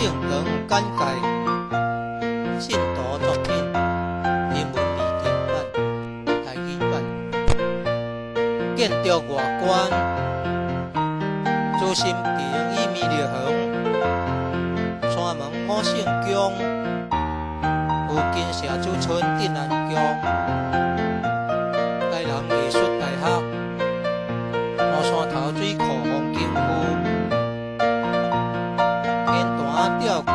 性等簡介信徒作品英文字典版、台語版。建築外觀朱心亭與米粒園山門五聖宮附近社主村鎮安宮台南藝術大學烏山頭水庫風景區天壇吊橋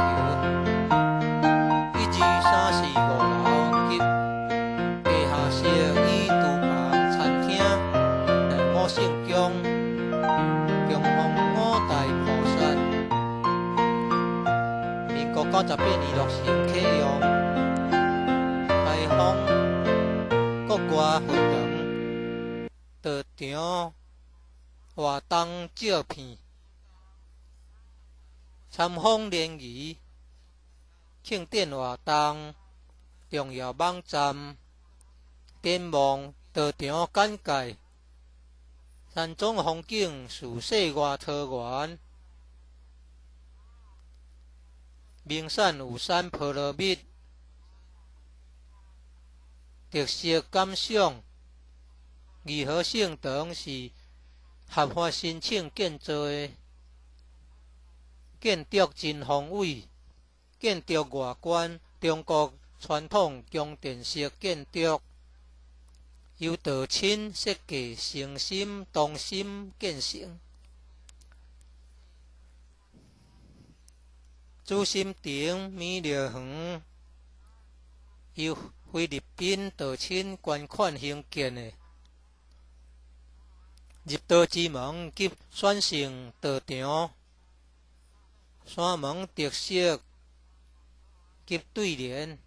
12345樓及地下室與廚房餐廳五聖宮供奉五大菩薩。民國98年落成啟用，開放國外活動道場活動照片，參訪聯誼慶典活動重要網站展望道場簡介山中風景樹勢外桃園名產有山菠蘿蜜特色感想義和聖堂是合法申請建造的，建築真宏偉，建築外觀中國傳統宮殿式建築，由道親設計誠心動心建成。朱心亭米粒園由菲律賓道親捐款興建的。入道之門及選成道場，山門特色及對聯，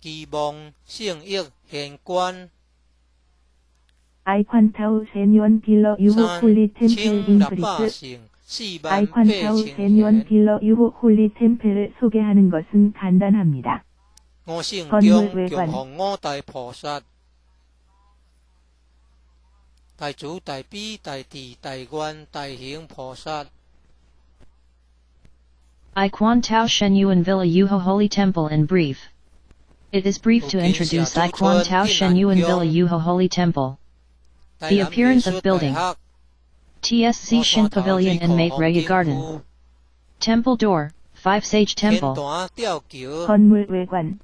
期望聖益顯觀。아이콘 타우 세뉴언 빌러 유후 홀리 템플 인프리트 아이콘 타우 세뉴언 빌러 유후 홀리 템플을 소개하는 것은 간단합니다. 건물 외관大主、大悲、大智、大願、大行菩薩。I Quan Tao Shen Yuan Villa Yuho Holy Temple in brief. It is brief to introduce I Quan Tao Shen Yuan Villa Yuho Holy Temple. The appearance of building. TSC Shin Pavilion and Mate Rega Garden. Temple door, 5 Sage Temple. 건물 외관.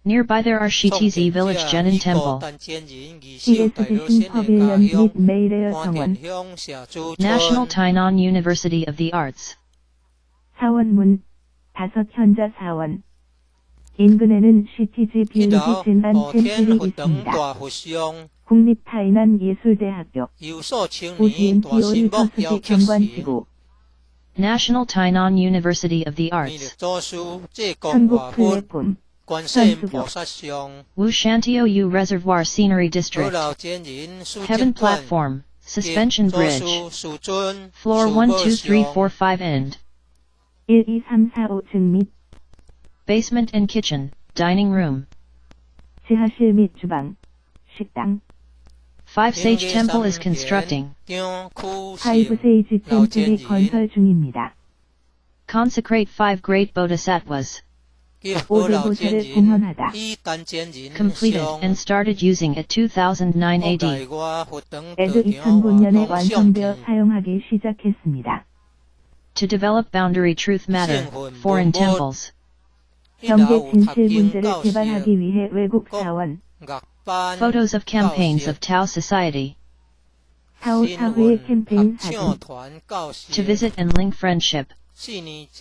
Nearby there are Shitizi Village Jenin Temple. TSC Pavilion 및 메이레어 정원. National Tainan University of the Arts. 사원문, 5 현자 사원. 인근에는 시티지 빌리지 진안 템플이 있습니다. 국립 타이난 예술대학교. 우지엔 디오리 서수지 경관지구. National Tainan University of the Arts. 천국 플랫폼. Wu Shantio U Reservoir Scenery District. Heaven Platform, Suspension Bridge. Floor 1 2 3 4 5 end. 1, 2, 3, 4, 5층 및 Basement and kitchen, dining room. 지하실 및 주방, 식당. 5 Sage Temple is constructing. 5 Sage 템플이 건설 중입니다. Consecrate 5 great bodhisattvas. 5대 보살을 공헌하다. Completed and started using at 2009 AD. 에드 2009년에 완성되어 사용하기 시작했습니다. To develop boundary truth matter, foreign temples. 경계 진실 문제를 개발하기 위해 외국 사원. Photos of campaigns of Tao Society. 타오 사회의 캠페인 사진. To visit and link friendship.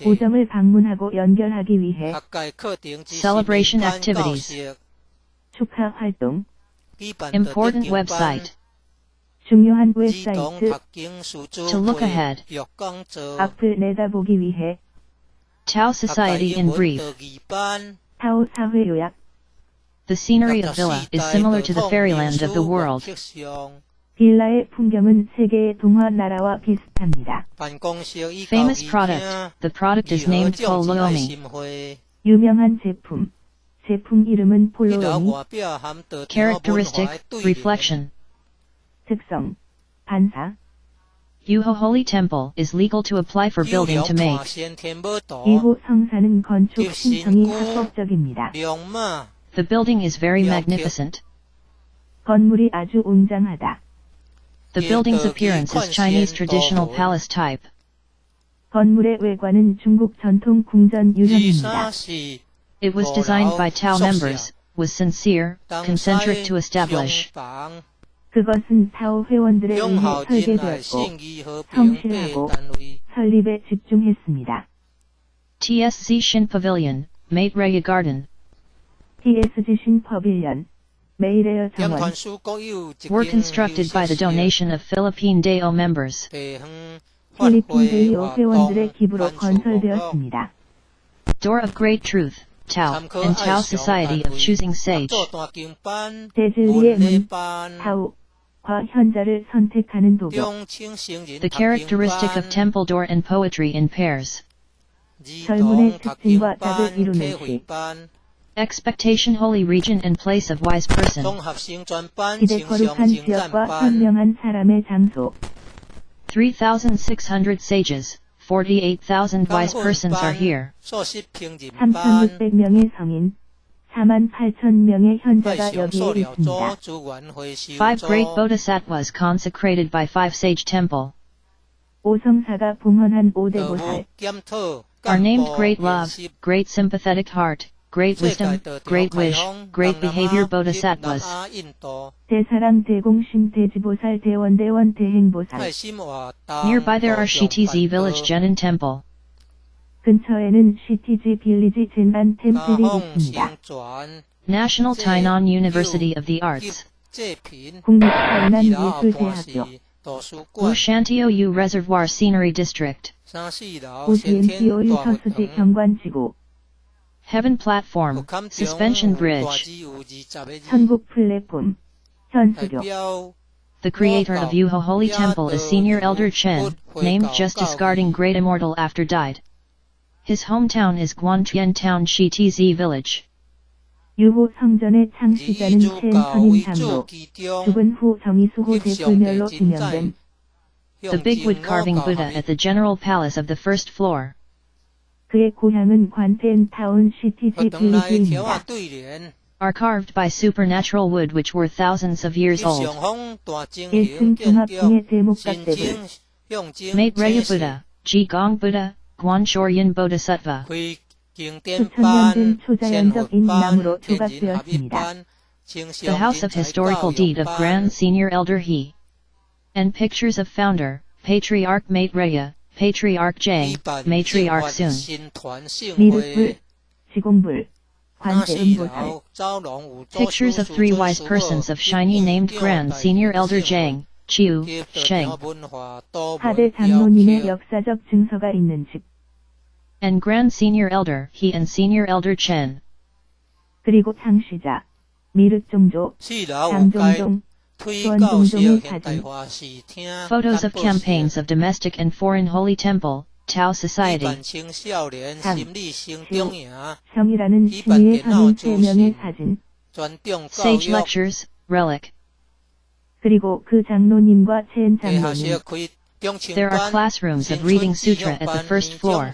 오점을 방문하고 연결하기 위해. Celebration activities. 축하 활동. Important website. 중요한 웹사이트. To look ahead. 앞을 내다보기 위해. Tao Society in brief. 타오 사회 요약. The scenery of Villa is similar to the fairyland of the world. 빌라의 풍경은 세계의 동화 나라와 비슷합니다. Famous product. The product is named Polomi. 유명한 제품. 제품 이름은 폴로미. Characteristic, reflection. 특성. 반사. Yuho Holy Temple is legal to apply for building to make. 이후 성사는 건축 신청이 합법적입니다. The building is very magnificent. 건물이 아주 웅장하다. The building's appearance is Chinese traditional palace type. 건물의 외관은 중국 전통 궁전 유형입니다. It was designed by Tao members, was sincere, concentric to establish. 그것은 타오 회원들에 의해 설계되었고 성실하고 설립에 집중했습니다. TSC Shin Pavilion, Mate Raya Garden, TSG 신 퍼빌리언, 메이레어 정원 were constructed by the donation of Philippine Dao members. 필리핀 데이오 회원들의 기부로 건설되었습니다. Door of Great Truth, Tao, and Tao Society of Choosing Sage. 대진리의 문, 타오과 현자를 선택하는 도교. The characteristic of temple door and poetry in pairs. 설문의 특징과 답을 이루는 시. Expectation Holy Region and Place of Wise Person. 기대 거룩한 지역과 현명한 사람의 장소. 3,600 sages, 48,000 wise persons are here. 3,600명의 성인, 48,000명의 현자가 여기에 있습니다. 5 great bodhisattvas consecrated by 5 sage temple. 오성사가 봉헌한 5대 보살. Are named Great Love, Great Sympathetic Heart, Great Wisdom, Great Wish, Great Behavior Bodhisattvas. 대사랑 대공심 대지보살 대원대원 대행보살. Nearby there are Shitizi Village Jenin Temple. 근처에는 시티지 빌리지 젠안 템플이 있습니다. National Tainan University of the Arts. 국립 타이난 예술대학교. Wushantiou Reservoir Scenery District. 우시엔티오유 서수지 경관지구. Heaven Platform, Suspension Bridge. 천국 플랫폼. 현수교. The creator of Yuho Holy Temple is Senior Elder Chen, named just discarding Great Immortal after died. His hometown is Guantian Town Shitizi Village. 유호 성전의 창시자는 첸 선임 장로. 죽은 후 정의수호 대불멸로 지명된. The big wood carving Buddha at the General Palace of the first floor. 그의 고향은 관텐 타운 시티지 빌리지입니다. Are carved by supernatural wood which were thousands of years old. 1층 종합중의 대목각대불. Mate Raya Buddha, Ji Gong Buddha, Guanshoryan Bodhisattva. 수천 년 된 초자연적인 나무로 조각되었습니다. The house of historical deed of Grand Senior Elder He. And pictures of founder, Patriarch Mate Raya, Patriarch Jang, Matriarch Sun. 미륵불, 지공불, 관세음보살. Pictures of 3 wise persons of shiny named Grand Senior Elder Jang, Chiu, Sheng. 4대 장로님의 역사적 증서가 있는 집. And Grand Senior Elder He and Senior Elder Chen. 그리고 창시자, 미륵종조, 장종종, 수원종종의 사진. Photos of campaigns of domestic and foreign holy temple, Tao Society. 성이라는 신의의 선인 3명의 사진. Sage lectures, relic. 그리고 그 장로님과 첸 장로님. There are classrooms of reading sutra at the first floor.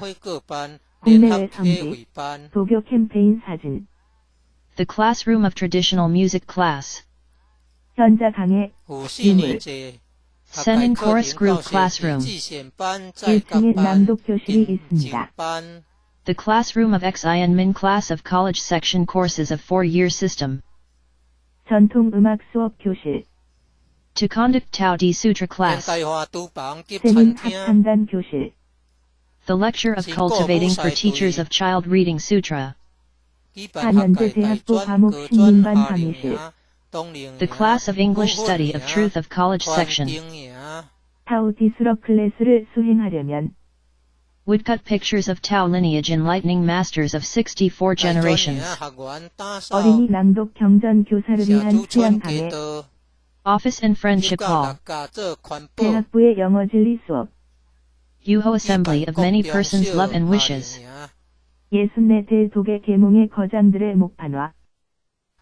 국내외 성지, 도교 캠페인 사진. The classroom of traditional music class. 현자 강의, 유물. Sen and chorus group classroom. 1층에 낭독 교실이 있습니다. The classroom of Xi and Min class of college section courses of 4-year system. 전통 음악 수업 교실. To conduct Tao Di Sutra class. 세민 합창단 교실. The lecture of cultivating for teachers of child reading sutra. 4년제 대학부 과목 신민반 강의실. The class of English study of truth of college section. 타오 디스러 클래스를 수행하려면 Woodcut pictures of Tao lineage enlightening masters of 64 generations. 어린이 낭독 경전 교사를 위한 수양 강의. Office and Friendship Hall. 대학부의 영어 진리 수업. Yuho Assembly of Many Persons' Love and Wishes. 64대 독의 계몽의 거장들의 목판화.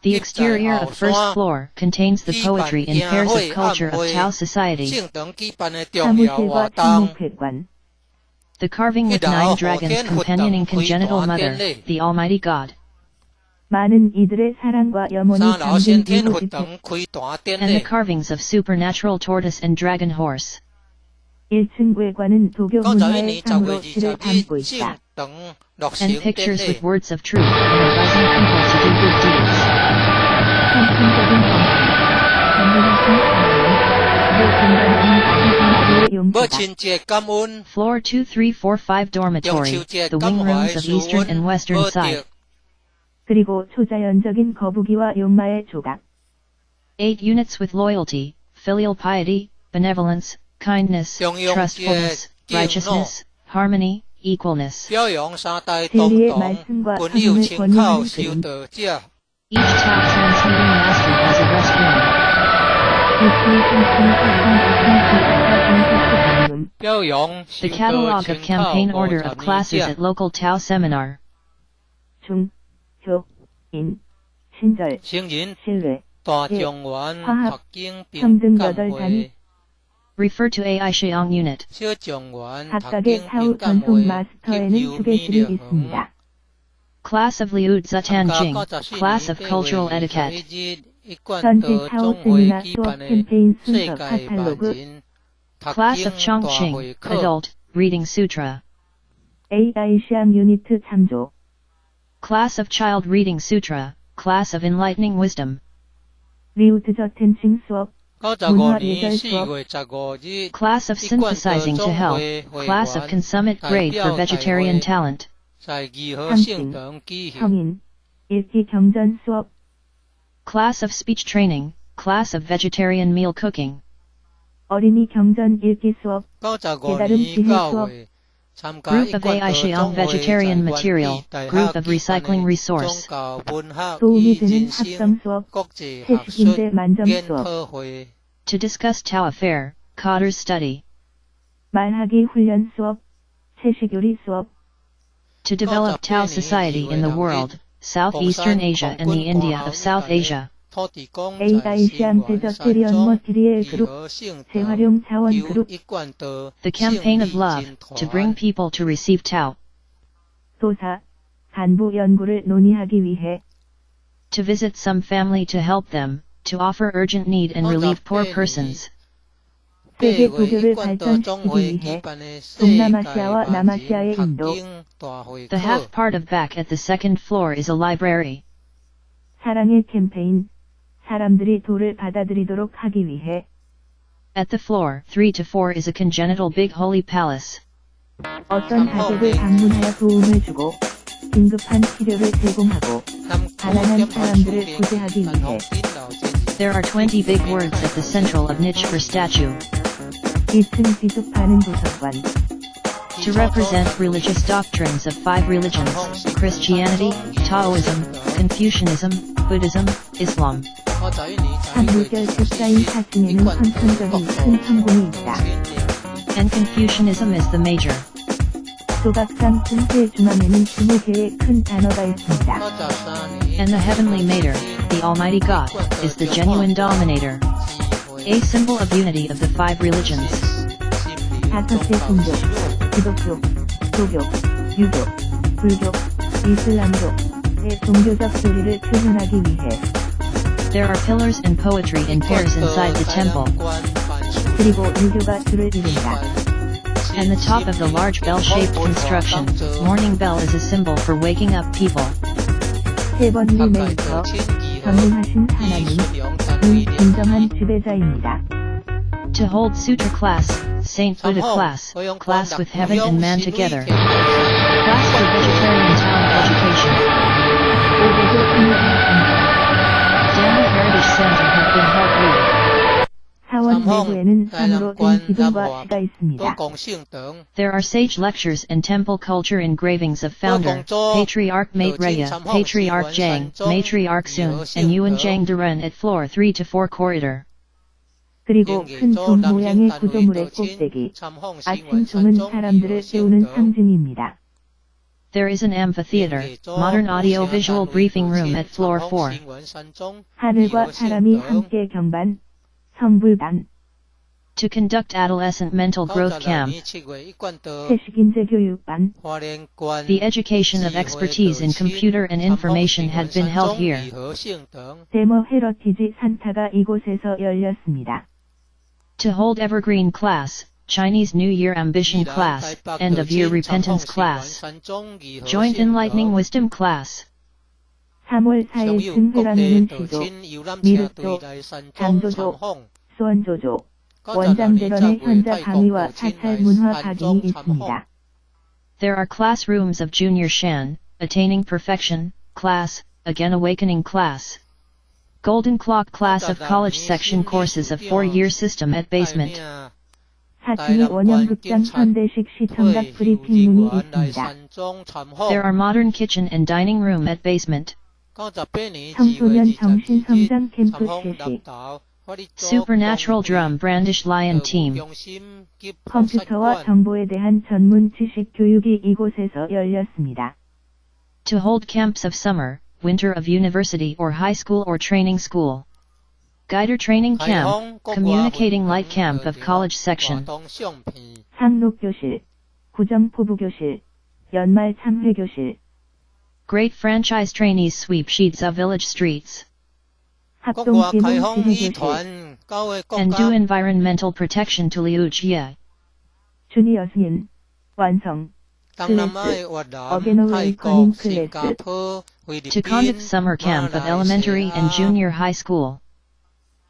The exterior of first floor contains the poetry and pairs of culture of Tao society. 사무실과 친목회관. The carving with 9 dragons companioning congenital mother, the Almighty God. 많은 이들의 사랑과 염원이 담긴 이호주택. And the carvings of supernatural tortoise and dragon horse. 1층 외관은 도교 문화의 상으로 시를 담고 있다. And pictures with words of truth and advising people to do good deeds. 상품적인 정치, 전문적인 Floor 2, 3, 4, 5 dormitory, the wing rooms of eastern and western side. 그리고 초자연적인 거북이와 용마의 조각. 8 units with loyalty, filial piety, benevolence, kindness, trustfulness, righteousness, harmony, equalness. 진리의 말씀과 사랑을 권유하는 그림. Each Tao transmitting master has a restroom. The catalog of campaign order of classes at local Tao seminar. 중, 교, 인, 신절, 신뢰, 예, 화합, 평등 8단위. Refer to AI Sheong unit. 각각의 타우 전통 마스터에는 휴게실이 있습니다. Class of Liu Zatanjing, Class of Cultural Etiquette. 전체 타오 세미나 수업 캠페인 순서 카탈로그. Class of Chongqing, Adult, Reading Sutra. AI 시앙 유니트 참조. Class of Child Reading Sutra, Class of Enlightening Wisdom. 리우트 저텐칭 수업. 문화 예절 수업. Class of Synthesizing to Help, Class of Consummate Grade for Vegetarian Talent. 상징, 성인, 읽기 경전 수업. Class of Speech Training, Class of Vegetarian Meal Cooking. 어린이 경전 읽기 수업. 깨달음 지혜 수업. Group of AI Sheong Vegetarian Material, Group of Recycling Resource. 도움이 되는 합성 수업. 채식인재 만점 수업. To discuss Tao affair, Cotter's study. 말하기 훈련 수업. 채식 요리 수업. To develop Tao society in the world, Southeastern Asia and the India of South Asia. AI 시앙 베저테리언 머티리얼 그룹. 재활용 자원 그룹. The campaign of love, to bring people to receive Tao. 도사, 간부 연구를 논의하기 위해. To visit some family to help them, to offer urgent need and relieve poor persons. 세계 도교를 발전시키기 위해. 동남아시아와 남아시아의 인도. The half part of back at the second floor is a library. 사랑의 캠페인. 사람들이 도를 받아들이도록 하기 위해. At the floor 3 to 4 is a congenital big holy palace. 어떤 가족을 방문하여 도움을 주고 긴급한 치료를 제공하고 가난한 사람들을 구제하기 위해. There are 20 big words at the central of niche for statue. 2층 지속하는 도서관. To represent religious doctrines of 5 religions, Christianity, Taoism, Confucianism, Buddhism, Islam. 3물결 14인 4층에는 선천적인 큰 성공이 있다. And Confucianism is the major. 조각상 틈새 중앙에는 20개의 큰 단어가 있습니다. And the heavenly mater, the Almighty God, is the genuine dominator. A symbol of unity of the 5 religions. 5개 종교, 기독교, 도교, 유교, 불교, 이슬람교의 종교적 교리를 표현하기 위해. There are pillars and poetry in pairs inside the temple. 그리고 유교가 줄을 이룬다. And the top of the large bell-shaped construction, morning bell is a symbol for waking up people. 헤번리 메이커, 전능하신 하나님, 진정한 지배자입니다. To hold sutra class, Saint Buddha class, class with heaven and man together. Class for vegetarian talent education. Dhamma Heritage Center have been held here. 사원 내부에는 상으로 된 기둥과 시가 있습니다. There are sage lectures and temple culture engravings of founder, Patriarch Mate Reya, Patriarch Jang, Matriarch Sun, and Yuan Jang Duren at floor 3 to 4 corridor. 그리고 큰 종 모양의 구조물의 꼭대기, 아침 종은 사람들을 깨우는 상징입니다. There is an amphitheater, modern audio-visual briefing room at floor 4. 하늘과 사람이 함께 경반, 성불반. To conduct adolescent mental growth camp. 세식인재 교육반. The education of expertise in computer and information had been held here. 데모 헤러티지 산타가 이곳에서 열렸습니다. To hold evergreen class, Chinese New Year ambition class, end of year repentance class, joint enlightening wisdom class. 3월 4일 증회라는 시조, 미륵조, 장조조, 수원조조, 원장대런의 현자 강의와 사찰 문화 각인이 있습니다. There are classrooms of Junior Shan, Attaining Perfection, class, Again Awakening class. Golden Clock class of college section courses of 4-year system at basement. 4층에 원형극장 현대식 시청각 브리핑룸이 있습니다. There are modern kitchen and dining room at basement. 청소년 정신성장 캠프 실시. Supernatural drum brandish lion team. 컴퓨터와 정보에 대한 전문 지식 교육이 이곳에서 열렸습니다. To hold camps of summer, winter of university or high school or training school. Guider training camp, communicating light camp of college section. 상록교실, 구정포부교실, 연말 참회교실. Great franchise trainees sweep sheets of village streets. 합동기능지회교실. And do environmental protection to Liu Jie. 주니어 스님, 완성, 클래스, 어게인 어웨이커닝 클래스. To conduct summer camp of elementary and junior high school.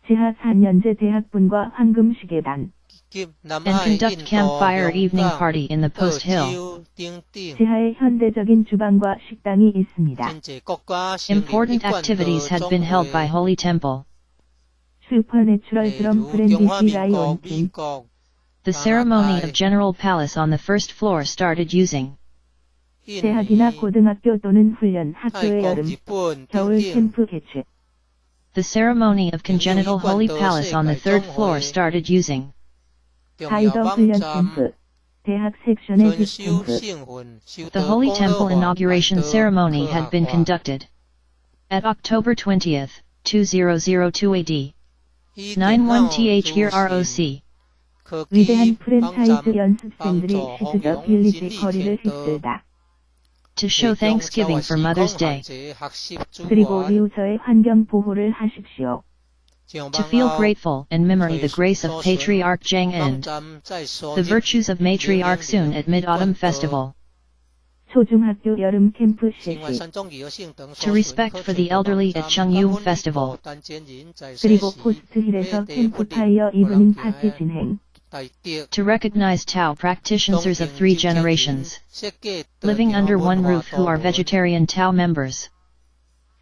지하 4년제 대학분과 황금시계단. And conduct campfire evening party in the post hill. 지하에 현대적인 주방과 식당이 있습니다. Important activities had been held by Holy Temple. 슈퍼내추럴 드럼 브랜디시 라이온 팀. The ceremony of General Palace on the first floor started using. 대학이나 고등학교 또는 훈련 학교의 여름, 겨울 캠프 개최. The ceremony of Congenital Holy Palace on the third floor started using. 가이더 훈련 캠프, 대학 섹션의 뒷캠프. The Holy Temple inauguration ceremony had been conducted. At October 20th, 2002 AD. 91th here R.O.C. 위대한 프랜차이즈 연습생들이 시드더 빌리지 거리를 휩쓸다. To show thanksgiving for Mother's Day. 그리고 이웃의 환경 보호를 하십시오. To feel grateful and memory the grace of Patriarch Zhang and the virtues of Matriarch Sun at Mid-Autumn Festival. 초중학교 여름 캠프 실시. To respect for the elderly at Changyu Festival. 그리고 포스트힐에서 캠프파이어 이브닝 파티 진행. To recognize Tao practitioners of 3 generations, living under one roof who are vegetarian Tao members.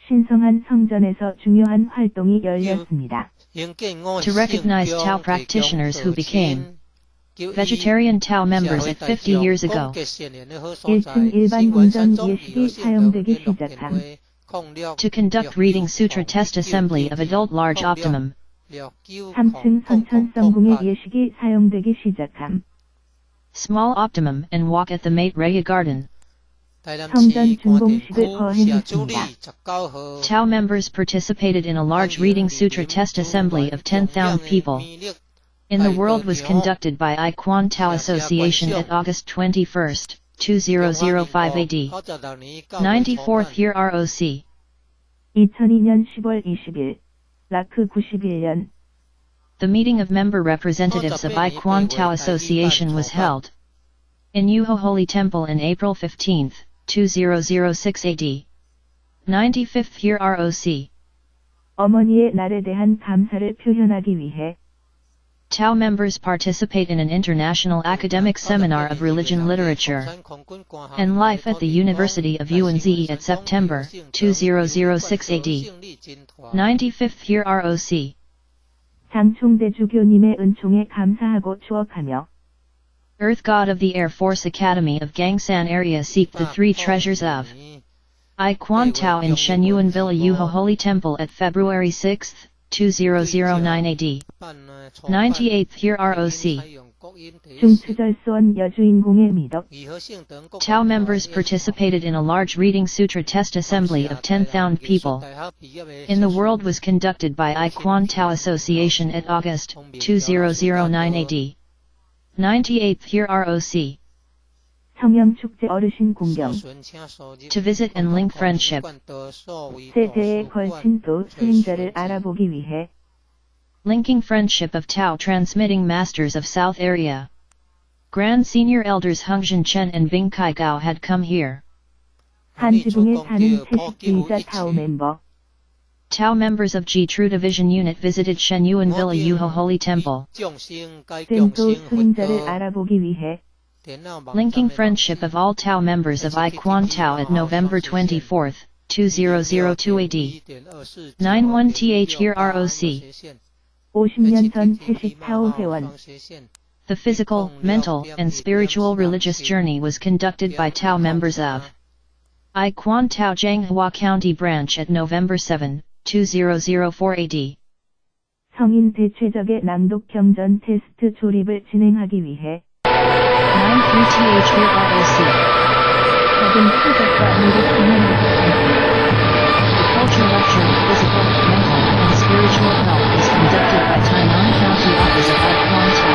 신성한 성전에서 중요한 활동이 열렸습니다. To recognize Tao practitioners who became vegetarian Tao members at 50 years ago. 1층 일반 궁전 예식이 사용되기 시작함. To conduct reading sutra test assembly of adult large optimum. 3층 선천성궁의 예식이 사용되기 시작함. Small optimum and walk at the Mate Raya Garden. 성전 준공식을 거행했습니다. Tao members participated in a large reading sutra test assembly of 10,000 people. In the world was conducted by I Quan Tao Association at August 21st, 2005 AD. 94th year R.O.C. 2002년 10월 20일, 라크 91년. The meeting of member representatives of I Quan Tao Association was held in Yuho Holy Temple on April 15th, 2006 AD. 95th year R.O.C. 어머니의 날에 대한 감사를 표현하기 위해 Tao members participate in an international academic seminar of religion literature and life at the University of UNZE at September 2006 AD. 95th year R.O.C. 장총대주교님의 은총에 감사하고 추억하며 Earth God of the Air Force Academy of Gangsan area seek the 3 treasures of I Quan Tao in Shenyuan Villa Yuho Holy Temple at February 6, 2009 AD. 98th year R.O.C. 중추절소원 여주인공의 미덕. Tao members participated in a large reading sutra test assembly of 10,000 people. In the world was conducted by I Quan Tao Association at August 2009 AD. 98th year R.O.C. 성형축제 어르신 공경. To visit and link friendship. 세대에 걸친 도 수행자를 알아보기 위해. Linking friendship of Tao transmitting masters of South area. Grand senior elders Hungzhen Chen and Bing Kai Gao had come here. 한 지붕에 사는 채식주의자 타오 멤버. Tao members of Ji True Division Unit visited Shenyuan Villa Yuho Holy Temple. 젠도 수행자를 알아보기 위해. Linking friendship of all Tao members of I Quan Tao at November 24th, 2002 AD. 91th year R.O.C. 50년 전 채식 타오 회원. The physical, mental, and spiritual religious journey was conducted by Tao members of I Quan Tao Jianghua County Branch at November 7, 2004 AD. 성인 대최적의 낭독 경전 테스트 조립을 진행하기 위해. 93th year R.O.C. 작은 표적과 미를 진행하기. Culture lecture, physical, mental, and spiritual health was conducted by Tainan County Office of I Quan Tao.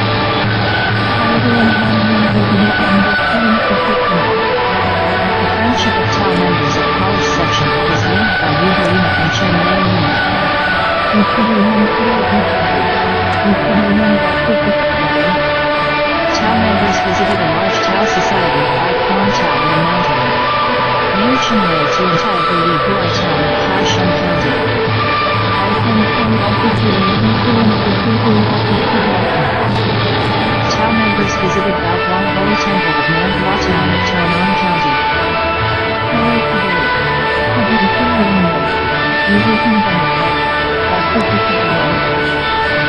The friendship of Tao members of college section was linked by Yuho Unit and Chen Liang Unit. Tao members visited a large Tao society of I Quan Tao in a mountain. Named Chenwei to entire Li Huai Town of Kaohsiung County. Tao members visited Baoguang Holy Temple of Nanhua Town of Tainan County.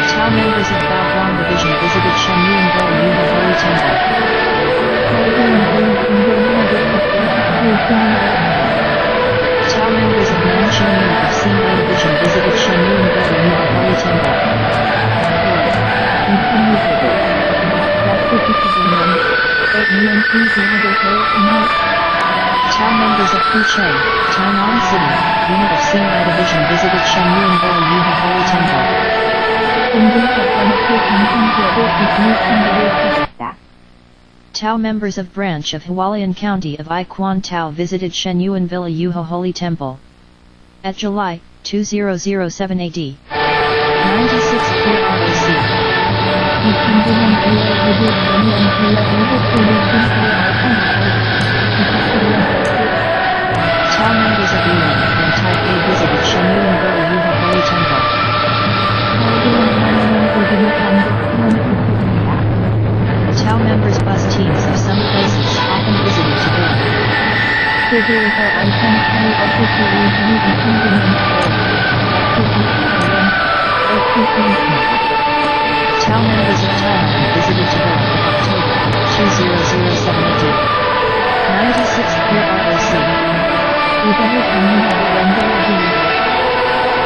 Tao members of Baoguang Division visited Shenyuan Villa Yuho Holy Temple. Tao members of Nanching Unit of Xinghai Division visited Shenyuan Villa Yuho Holy Temple. Tao members of Pucheng, Tainan City, Unit of Xinghai Division visited Shenyuan Villa Yuho Holy Temple. Tao members of branch of Hualien County of I Quan Tao visited Shenyuan Villa Yuho Holy Temple. At July 2007 AD. 96th year R.O.C. Tao members of Yuan and Taipei visited Shenyuan Villa Yuho Holy Temple. Tao members bus teams of some places often visited Tibet. Tao members of Thailand visited Tibet in October 2007 AD. 96th year R.O.C.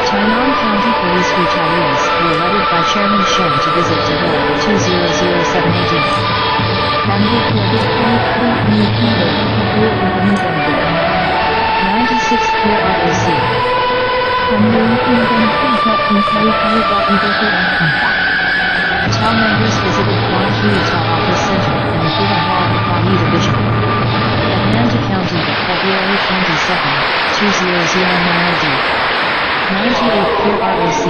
Tainan County Police retirees were lettered by Chairman Shen to visit Tibet in 2007 AD. 96th year R.O.C. Tao members visited Guanghu Tao Office Center in the Buddha Hall of Huayi Division. At Nanda County, February 22nd, 2009 AD. 98th year R.O.C.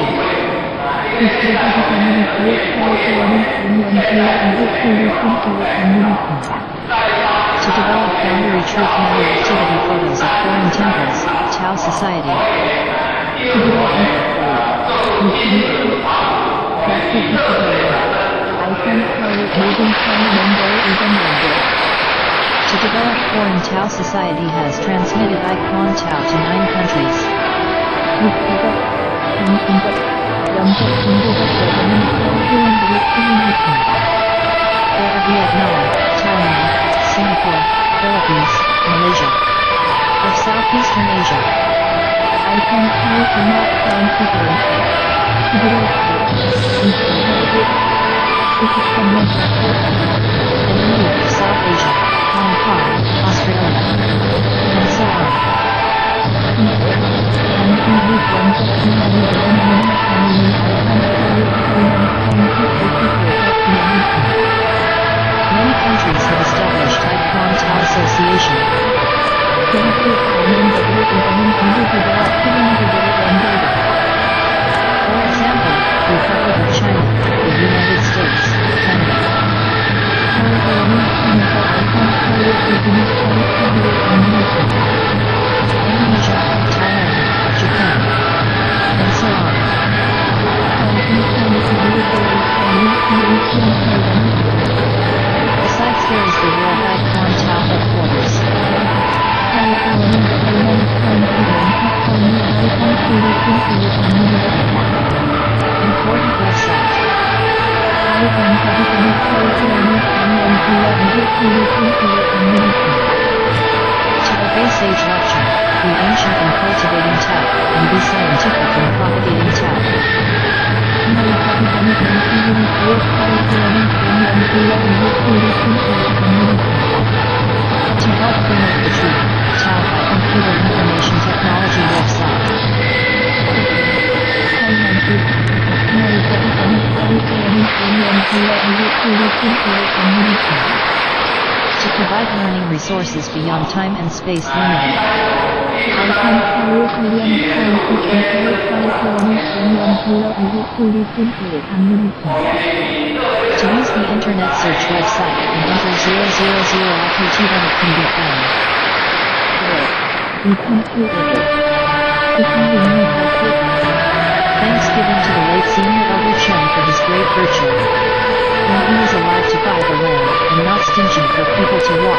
To develop boundary truth matter activity photos of foreign temples, Tao Society. To develop foreign Tao Society has transmitted I Quan Tao to 9 countries. There are Vietnam, Thailand, Singapore, Philippines, Malaysia. Of Southeastern Asia. 93년 and India, South Asia, Hong Kong, Australia, and so on. Many countries have established Taekwondo Association. For example, Republic of China, the United States, Canada. Indonesia, Thailand, Japan, and so on. Besides there is the World Taekwondo headquarters. Important website. To obey sage lecture, be ancient in cultivating Tao, and be scientific in propagating Tao. To help promote the truth, Tao by Computer Information Technology website. To provide learning resources beyond time and space limited. To use the internet search website and enter 000 IPT then it can be found. Thanksgiving to the late senior Elder Chen for his great virtue. When he was alive to buy the land, and not stingy for people to walk.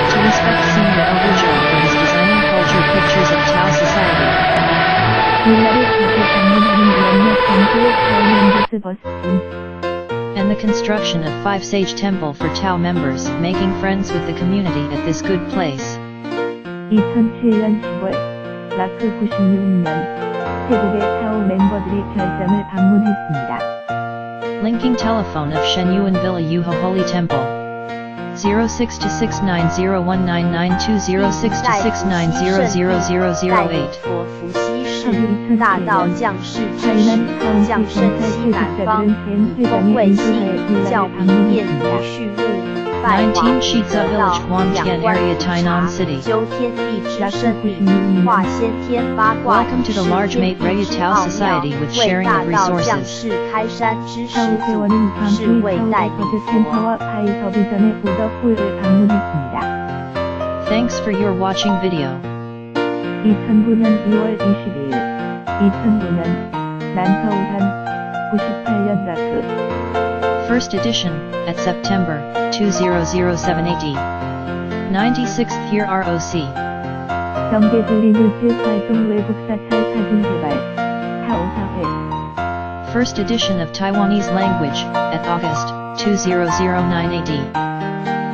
To respect senior Elder Joe for his designing culture pictures of Tao society. And the construction of 5 Sage Temple for Tao members, making friends with the community at this good place. 2007년 10월, 마크 96년, 태국의 타오 멤버들이 별장을 방문했습니다. Linking telephone of Shenyuan Villa Yuho Holy Temple. 06-690-1992006-690-00008. 大道降世之时，降生西南方，以风为信，教民念于序物。 19 Shiza Village Huangtian Area Tainan City. 修天地之圣地，化先天八卦。 Welcome to the large mate Raya Tao Society with sharing of resources. 开山之始祖，是为代理佛。 Thanks for your watching video. 2009년 2월 22일 2009년 난서우산 98년 라크 First edition, at September 2007 AD. 96th year R.O.C. 정계줄리 뉴스 활동 외국 사찰 사진 개발 타오사회 First edition of Taiwanese language, at August 2009 AD.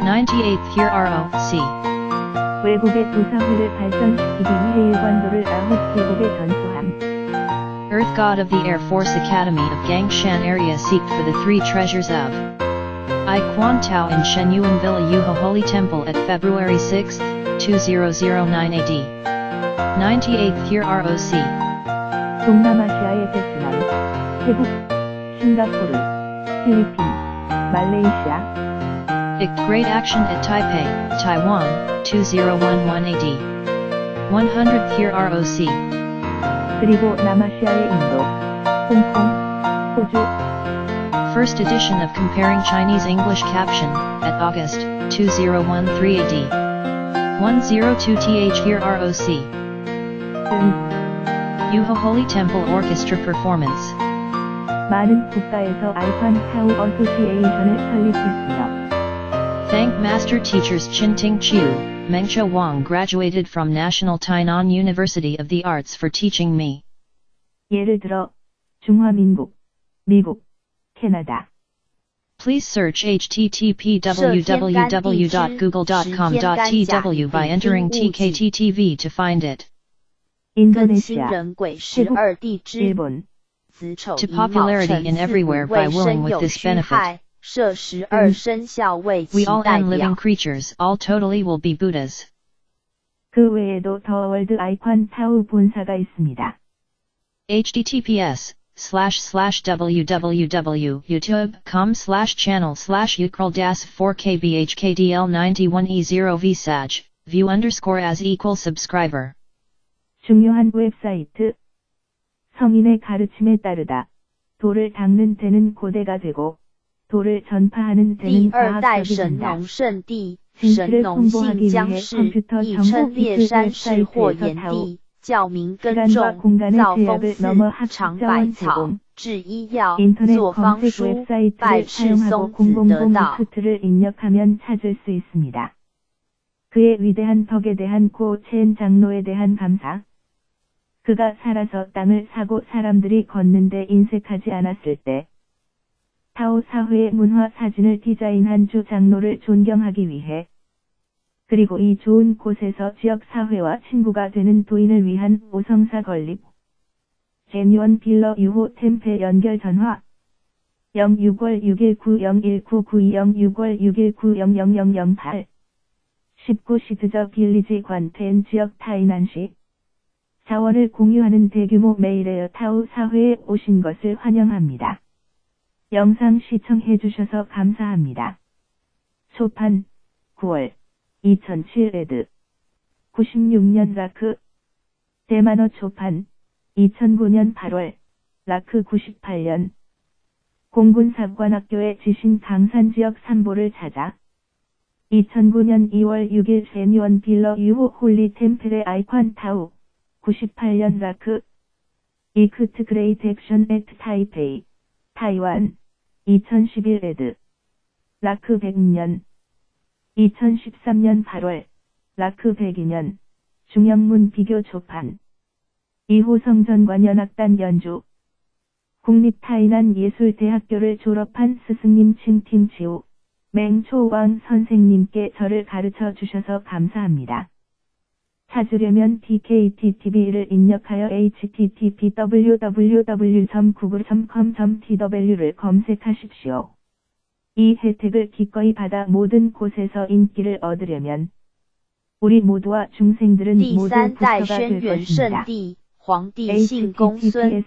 98th year R.O.C. 외국의 도사회를 발전시키기 위해 일관도를 9개국에 전수함. Earth God of the Air Force Academy of Gangshan area seeked for the 3 treasures of I Quan Tao in Shenyuan Villa Yuho Holy Temple at February 6, 2009 AD. 98th year R.O.C. 동남아시아의 베트남, 태국, 싱가포르, 필리핀, 말레이시아. Great action at Taipei, Taiwan, 2011 AD. 100th year R.O.C. 그리고 남아시아의 인도, 홍콩, 호주. First edition of Comparing Chinese English Caption, at August 2013 AD. 102th year R.O.C. Yuho Holy Temple Orchestra Performance. 많은 국가에서 알판 타오 어소시에이션을 설립했으며 Thank Master Teachers Chin Ting Chiu, Mengcha Wang graduated from National Tainan University of the Arts for teaching me. 예를 들어 중화민국, 미국, 캐나다. Please search http://www.google.com.tw by entering TKTTV to find it. 更亲人轨12地之子丑寅卯辰巳午未申酉戌亥设12生肖为其 We all 代 and living 表。 creatures, all totally will be Buddhas. 그 외에도 더 월드 아이콘 타우 본사가 있습니다. https://www.youtube.com/channel/ucral-4kbhkdl91e0vsaj, view_as=subscriber. 중요한 웹사이트. 성인의 가르침에 따르다. 돌을 닦는 데는 고대가 되고 돌을 전파하는 第 데는 二代 과학적이 神 된다. 农圣帝， 神 진실을 农姓 홍보하기 姜 위해 氏， 컴퓨터 亦 정보 称烈 기술 山氏或 웹사이트에서 炎 타오. 帝，教民耕 시간과 种， 공간의 造风 제약을 넘어 寺，尝 학습 百 자원 草， 제공. 制医药， 인터넷 做方 검색 书， 웹사이트를 拜赤 사용하고 松子得 000 道。 루트를 입력하면 찾을 수 있습니다. 그의 위대한 덕에 대한 고 첸 장로에 대한 감사. 그가 살아서 땅을 사고 사람들이 걷는데 인색하지 않았을 때 타오 사회의 문화 사진을 디자인한 주 장로를 존경하기 위해 그리고 이 좋은 곳에서 지역 사회와 친구가 되는 도인을 위한 오성사 건립 제뉴언 빌러 유호 템페 연결 전화 06월 619019920 6월 619000008 19 시드저 빌리지 관펜 지역 타이난시 자원을 공유하는 대규모 메일에어 타오 사회에 오신 것을 환영합니다. 영상 시청해 주셔서 감사합니다. 초판 9월 2007 에드 96년 라크 대만어 초판 2009년 8월 라크 98년 공군사관학교의 지신 강산 지역 산보를 찾아 2009년 2월 6일 제뉴언 빌러 유호 홀리 템플의 아이콘 타우 98년 라크 이크트 그레이트 액션 액트 타이페이 타이완 2011 에드 라크 100년 2013년 8월 라크 102년 중영문 비교 초판 2호성 전관연악단 연주 국립 타이난 예술대학교를 졸업한 스승님 칭팅치우 맹초왕 선생님께 저를 가르쳐 주셔서 감사합니다. 찾으려면 DKTTV를 입력하여 http://www.google.com.tw를 검색하십시오. 이 혜택을 기꺼이 받아 모든 곳에서 인기를 얻으려면 우리 모두와 중생들은 第 모두 三代 부처가 轩 될 辕圣 것입니다. 帝，皇帝姓公孙，名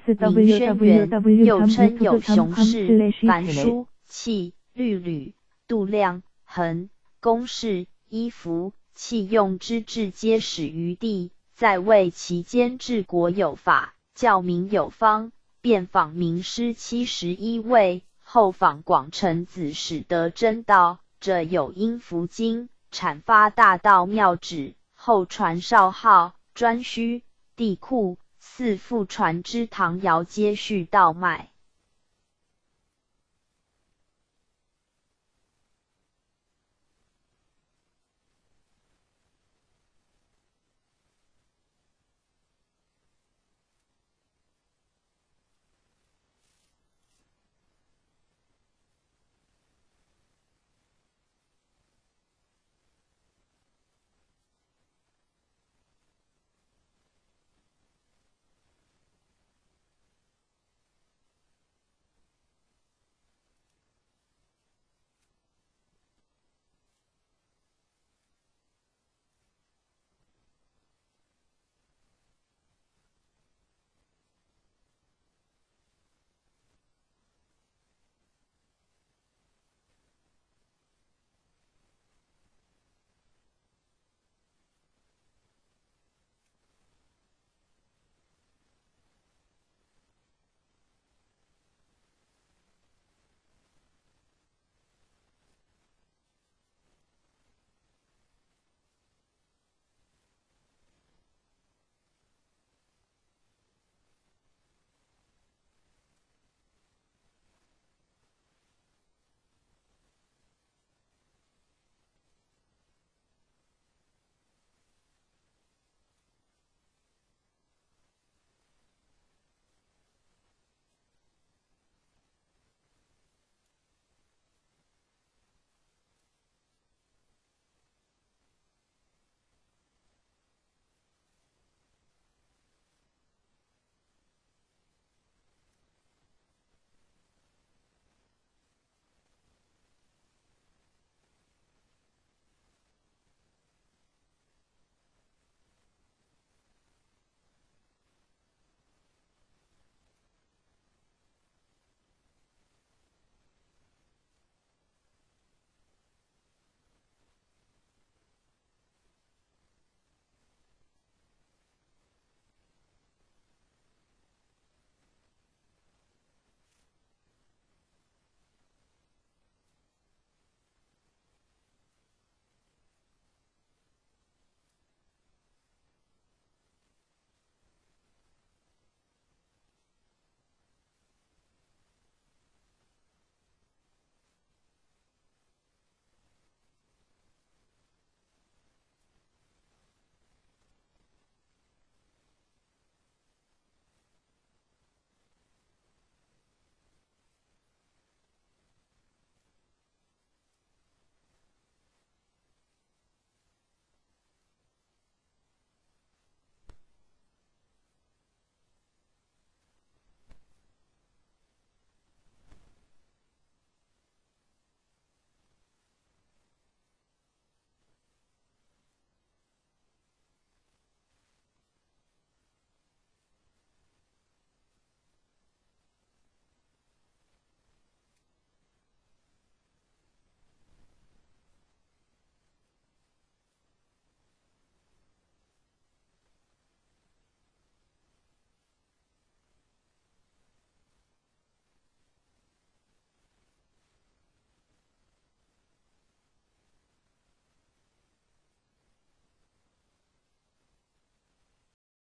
轩辕，又称有熊氏，凡书、器、律吕、度量、衡、公式、衣服、器用之制皆始于帝，在位期间治国有法，教民有方，遍访名师71位，后访广成子始得真道，者有因福经，阐发大道妙旨，后传少昊、颛顼、帝喾、四父传之唐尧皆续道脉。